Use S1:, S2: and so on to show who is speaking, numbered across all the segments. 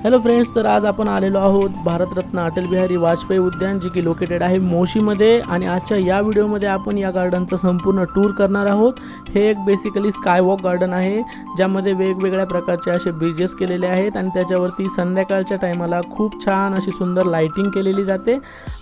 S1: Hello friends, तर आज आपण आलेलो आहोत भारतरत्न अटल बिहारी वाजपेयी उद्यान, जे की लोकेटेड आहे मोशीमध्ये. आणि आजच्या या व्हिडिओमध्ये आपण या गार्डनचा संपूर्ण टूर करणार आहोत. हे एक बेसिकली स्कायवॉक गार्डन आहे, ज्यामध्ये वेगवेगळ्या प्रकारचे असे ब्रिजेस केलेले आहेत आणि त्याच्यावरती संध्याकाळच्या टायमाला खूप छान अशी सुंदर लाइटिंग केलेली जाते.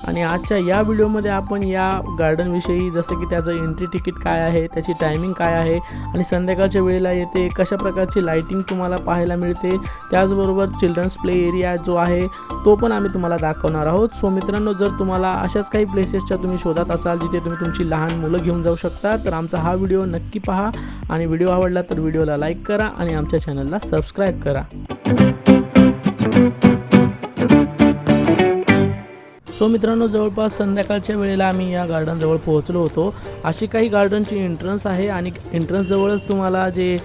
S1: आणि आजच्या या व्हिडिओमध्ये आपण या गार्डनविषयी, जसं की त्याचं एंट्री तिकीट काय आहे, त्याची टायमिंग काय आहे आणि संध्याकाळच्या वेळेला येते कशा प्रकारची लाइटिंग तुम्हाला पाहायला मिळते, त्याचबरोबर चिल्ड्रन्स प्ले एरिया जो आहे तो पण आम्ही तुम्हाला दाखवणार आहोत. सो मित्रांनो, जर तुम्हाला अशाच काही प्लेसेसच्या तुम्ही शोधात असाल जिथे तुम्ही तुमची लहान मुलं घेऊन जाऊ शकता, तर आमचा हा व्हिडिओ नक्की पहा. आणि व्हिडिओ आवडला तर व्हिडिओला लाईक करा आणि आमच्या चॅनलला सबस्क्राईब करा. सो मित्रांनो, जवळपास संध्याकाळच्या वेळेला आम्ही या गार्डनजवळ पोहोचलो होतो. अशी काही गार्डनची एंट्रन्स आहे आणि एंट्रन्स जवळच तुम्हाला जे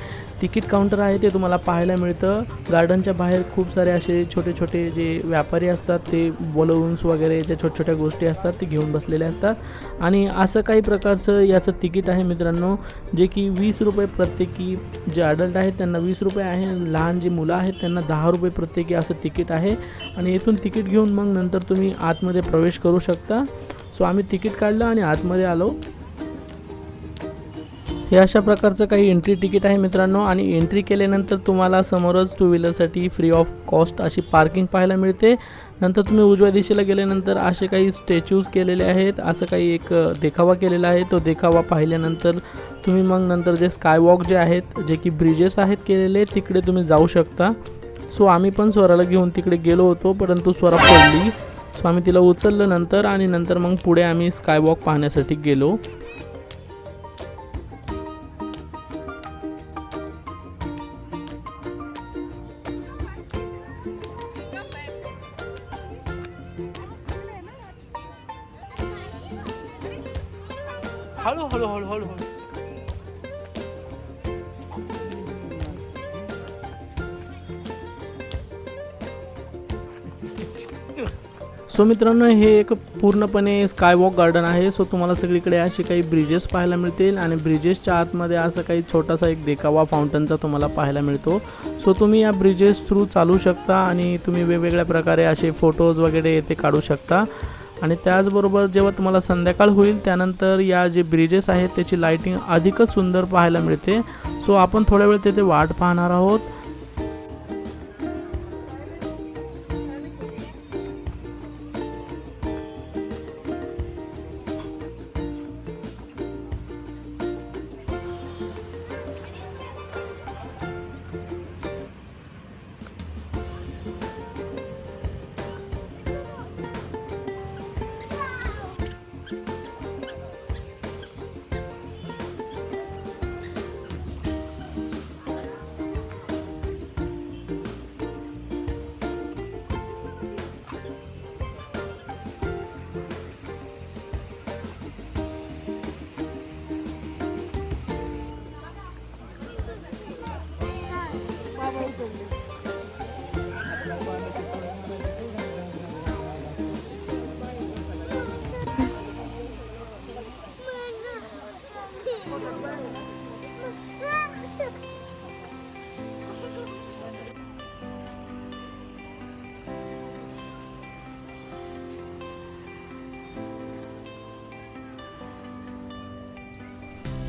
S1: तिकीट काउंटर आहे ते तुम्हाला पाहायला मिळतं. गार्डनच्या बाहेर खूप सारे असे छोटे छोटे जे व्यापारी असतात, ते बलून्स वगैरे ज्या छोट्या छोट्या गोष्टी असतात ते घेऊन बसलेले असतात. आणि असं काही प्रकारचं याचं तिकीट आहे मित्रांनो, जे की 20 रुपये प्रत्येकी. जे अडल्ट आहेत त्यांना 20 रुपये आहे, लहान जी मुलं आहेत त्यांना 10 रुपये प्रत्येकी असं तिकीट आहे. आणि इथून तिकीट घेऊन मग नंतर तुम्ही आतमध्ये प्रवेश करू शकता. सो आम्ही तिकीट काढलं आणि आतमध्ये आलो. हे अशा प्रकारचं काही एंट्री तिकीट आहे मित्रांनो. आणि एंट्री केल्यानंतर तुम्हाला समोरच टू व्हीलरसाठी फ्री ऑफ कॉस्ट अशी पार्किंग पाहायला मिळते. नंतर तुम्ही उजव्या दिशेला गेल्यानंतर असे काही स्टॅच्यूज केलेले आहेत, असं काही एक देखावा केलेला आहे. तो देखावा पाहिल्यानंतर तुम्ही मग नंतर जे स्कायवॉक जे आहेत, जे की ब्रिजेस आहेत केलेले, तिकडे तुम्ही जाऊ शकता. सो आम्ही पण स्वराला घेऊन तिकडे गेलो होतो, परंतु स्वरा पडली. सो आम्ही तिला उचललं नंतर, आणि नंतर मग पुढे आम्ही स्कायवॉक पाहण्यासाठी गेलो. हळू हळू हळू हळू हळू. सो मित्रांनो, हे एक पूर्णपणे स्कायवॉक गार्डन आहे. सो तुम्हाला सगळीकडे असे काही ब्रिजेस पाहायला मिळतील आणि ब्रिजेसच्या आतमध्ये असं काही छोटासा एक देखावा फाउंटनचा तुम्हाला पाहायला मिळतो. सो तुम्ही या ब्रिजेस थ्रू चालू शकता आणि तुम्ही वेगवेगळ्या प्रकारे असे फोटोज वगैरे येथे काढू शकता. आणि त्याचबरोबर जेव्हा तुम्हाला संध्याकाळ होईल त्यानंतर या जे ब्रिजेस आहेत त्याची लाइटिंग अधिकच सुंदर पाहायला मिळते. सो आपण थोड्या वेळ तेथे वाट पाहणार आहोत.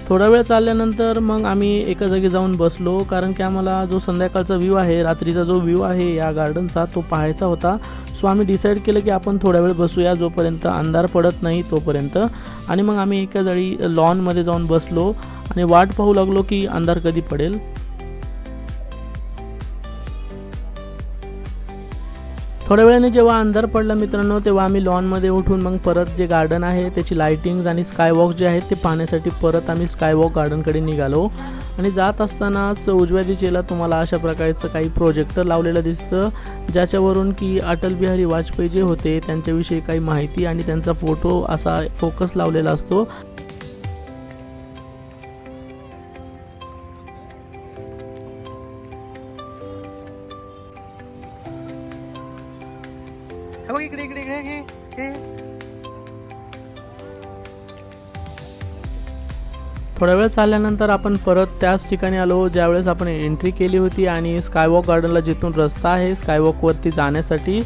S1: थोडा वेळ चालल्यानंतर मग आम्ही एका जागी जाऊन बसलो, कारण की आम्हाला जो संध्याकाळचा व्ह्यू आहे, रात्रीचा जो व्ह्यू आहे या गार्डनचा, तो पाहायचा होता. सो आम्ही डिसाईड केलं की आपण थोडा वेळ बसूया, जोपर्यंत अंधार पडत नाही तोपर्यंत. आणि मग आम्ही एका जागी लॉनमध्ये जाऊन बसलो आणि वाट पाहू लागलो की अंधार कधी पडेल. थोड्या वेळाने जेव्हा अंधार पडला मित्रांनो, तेव्हा आम्ही लॉनमध्ये उठून मग परत जे गार्डन आहे त्याची लाइटिंग्स आणि स्कायवॉक जे आहेत ते पाहण्यासाठी परत आम्ही स्कायवॉक गार्डनकडे निघालो. आणि जात असतानाच उजव्या दिशेला तुम्हाला अशा प्रकारचं काही प्रोजेक्टर लावलेलं दिसतं, ज्याच्यावरून की अटल बिहारी वाजपेयी जे होते त्यांच्याविषयी काही माहिती आणि त्यांचा फोटो असा फोकस लावलेला असतो. इकडे इकडे इकडे थोडा वेळ चालल्यानंतर आपण परत त्याच ठिकाणी आलो ज्यावेळेस आपण एंट्री केली होती आणि स्कायवॉक गार्डनला जिथून रस्ता आहे स्कायवॉकवरती जाण्यासाठी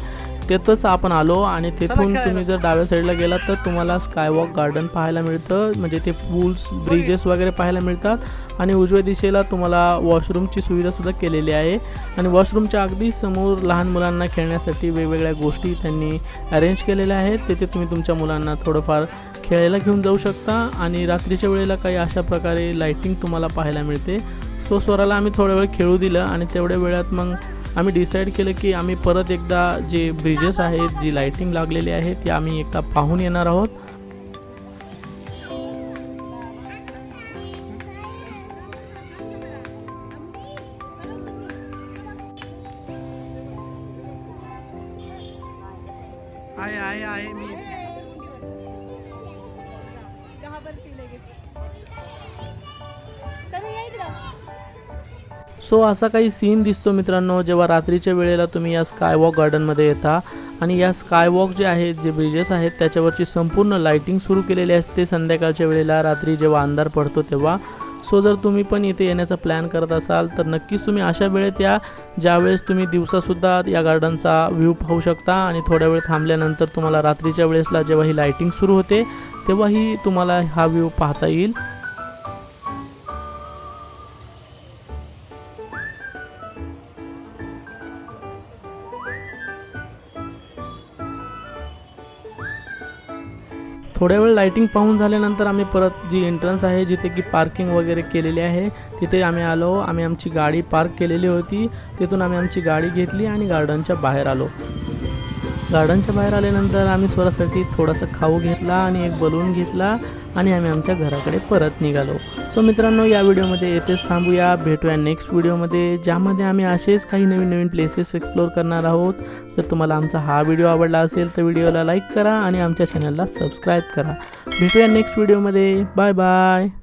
S1: तिथंच आपण आलो आणि तिथून तुम्ही जर डाव्या साईडला गेलात तर तुम्हाला स्कायवॉक गार्डन पाहायला मिळतं, म्हणजे ते पूल्स ब्रिजेस वगैरे पाहायला मिळतात आणि उजव्या दिशेला तुम्हाला वॉशरूमची सुविधासुद्धा केलेली आहे आणि वॉशरूमच्या अगदी समोर लहान मुलांना खेळण्यासाठी वेगवेगळ्या गोष्टी त्यांनी अरेंज केलेल्या आहेत. तिथे तुम्ही तुमच्या मुलांना थोडंफार खेळायला घेऊन जाऊ शकता आणि रात्रीच्या वेळेला काही अशा प्रकारे लाईटिंग तुम्हाला पाहायला मिळते. सो स्वराला आम्ही थोडा वेळ खेळू दिलं आणि तेवढ्या वेळात मग आम्ही डिसाईड केलं की आम्ही परत एकदा जे ब्रिजेस आहेत, जी लाईटिंग लागलेली आहे ती आम्ही एकदा पाहून येणार आहोत. आहे मी सो असा काही सीन दिसतो मित्रांनो जेव्हा रात्रीच्या वेळेला तुम्ही या स्कायवॉक गार्डनमध्ये येता आणि या स्कायवॉक जे आहेत, जे ब्रिजेस आहेत त्याच्यावरची संपूर्ण लाईटिंग सुरू केलेली असते संध्याकाळच्या वेळेला, रात्री जेव्हा अंधार पडतो तेव्हा. सो जर तुम्ही पण इथे येण्याचा प्लॅन करत असाल तर नक्कीच तुम्ही अशा वेळेत या ज्यावेळेस तुम्ही दिवसासुद्धा या गार्डनचा व्ह्यू पाहू शकता आणि थोड्या वेळ थांबल्यानंतर तुम्हाला रात्रीच्या वेळेसला जेव्हा ही लाईटिंग सुरू होते तेव्हाही तुम्हाला हा व्ह्यू पाहता येईल. थोड्या वेळ लाईटिंग पाहून झाल्यानंतर आम्ही परत जी एंट्रन्स आहे जिथे की पार्किंग वगैरे केलेली आहे तिथे आम्ही आलो. आम्ही आमची गाडी पार्क केलेली होती, तिथून आम्ही आमची गाडी घेतली आणि गार्डनच्या बाहेर आलो. गार्डनच्या बाहेर आल्यानंतर आम्ही स्वरासाठी थोडासा खाऊ घेतला आणि एक बलून घेतला आणि आम्ही आमच्या घराकडे परत निघालो. सो मित्रांनो या व्हिडिओमध्ये येथेच थांबूया, भेटूया नेक्स्ट व्हिडिओमध्ये ज्यामध्ये आम्ही असेच काही नवीन नवीन प्लेसेस एक्सप्लोर करणार आहोत. जर तुम्हाला आमचा हा व्हिडिओ आवडला असेल तर व्हिडिओला लाईक करा आणि आमच्या चॅनलला सबस्क्राईब करा. भेटूया नेक्स्ट व्हिडिओमध्ये. Bye bye.